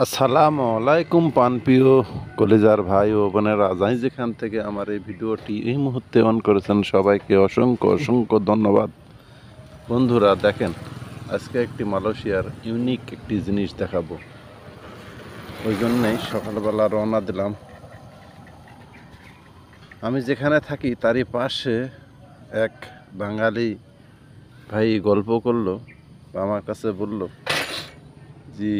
আসসালামু আলাইকুম প্রিয় কলিজার ভাই ও বোনেরা, যাই যেখান থেকে আমার এই ভিডিওটি এই মুহূর্তে অন করেছেন সবাইকে অসংখ্য অসংখ্য ধন্যবাদ। বন্ধুরা দেখেন, আজকে একটি মালয়েশিয়ার ইউনিক একটি জিনিস দেখাবো। ওই জন্যেই সকালবেলা রওনা দিলাম। আমি যেখানে থাকি তারই পাশে এক বাঙালি ভাই গল্প করলো, আমার কাছে বলল যে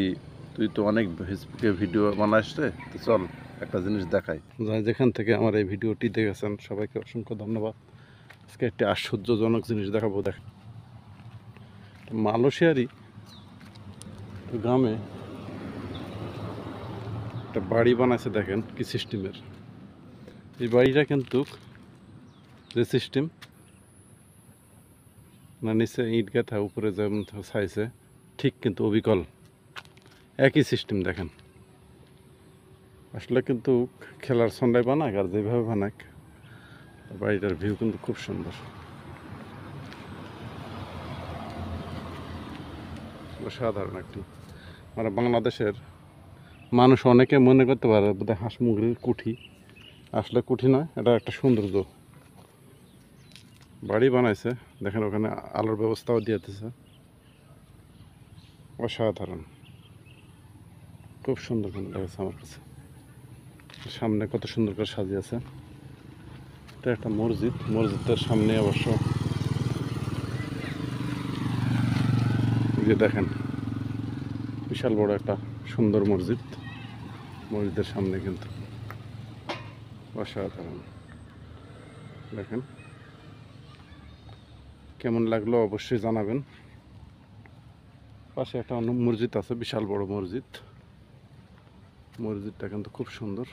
তুই তো অনেক ফেসবুকে ভিডিও বানাস রে, তো চল একটা জিনিস দেখাই। যাই যেখান থেকে আমার এই ভিডিওটি দেখেছেন সবাইকে অসংখ্য ধন্যবাদ। আজকে একটি আশ্চর্যজনক জিনিস দেখাবো। দেখেন, মালয়েশিয়ারই গ্রামে একটা বাড়ি বানাইছে। দেখেন কি সিস্টেমের এই বাড়িটা, কিন্তু যে সিস্টেম না নিচে ইট গাঁথা উপরে যেমন চাইছে ঠিক কিন্তু অবিকল একই সিস্টেম। দেখেন আসলে কিন্তু খেলার সন্ধ্যায় বানাক আর যেভাবে বানাক, বাড়িটার ভিউ কিন্তু খুব সুন্দর, সাধারণ একটি। মানে বাংলাদেশের মানুষ অনেকে মনে করতে পারে বোধহয় হাঁস মুরগির কুঠি, আসলে কুঠি নয়, এটা একটা সৌন্দর্য। বাড়ি বানাইছে দেখেন, ওখানে আলোর ব্যবস্থাও দিয়ে দিতেছে, অসাধারণ, খুব সুন্দর কিন্তু লেগেছে আমার কাছে। সামনে কত সুন্দর করে সাজিয়েছে। এটা একটা মসজিদ, মসজিদের সামনে অবশ্য যে দেখেন বিশাল বড় একটা সুন্দর মসজিদ, মসজিদের সামনে কিন্তু অসাধারণ। দেখেন কেমন লাগলো অবশ্যই জানাবেন। পাশে একটা অন্য মসজিদ আছে, বিশাল বড় মসজিদ, মসজিদটা কিন্তু খুব সুন্দর।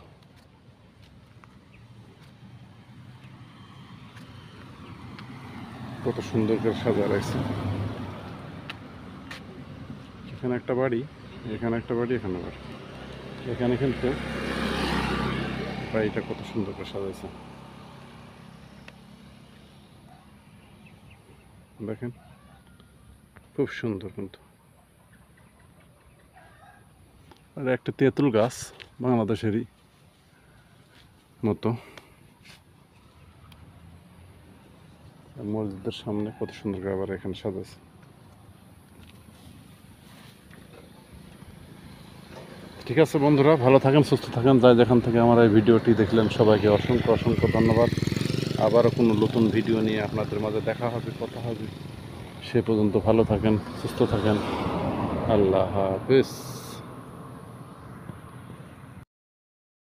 কত সুন্দর করে সাজা রাখছে। এখানে একটা বাড়ি, এখানে একটা বাড়ি, এখানে বাড়ি, এখানে কিন্তু বাড়িটা কত সুন্দর করে সাজাইছে। দেখেন খুব সুন্দর কিন্তু। আর একটা তেঁতুল গাছ বাংলাদেশেরই মতো। মসজিদের সামনে কত সুন্দর করে আবার এখানে সাজাইছে। ঠিক আছে বন্ধুরা, ভালো থাকেন, সুস্থ থাকেন। যাই যেখান থেকে আমার এই ভিডিওটি দেখলেন সবাইকে অসংখ্য অসংখ্য ধন্যবাদ। আবারও কোনো নতুন ভিডিও নিয়ে আপনাদের মাঝে দেখা হবে, কথা হবে। সে পর্যন্ত ভালো থাকেন, সুস্থ থাকেন। আল্লাহ হাফেজ।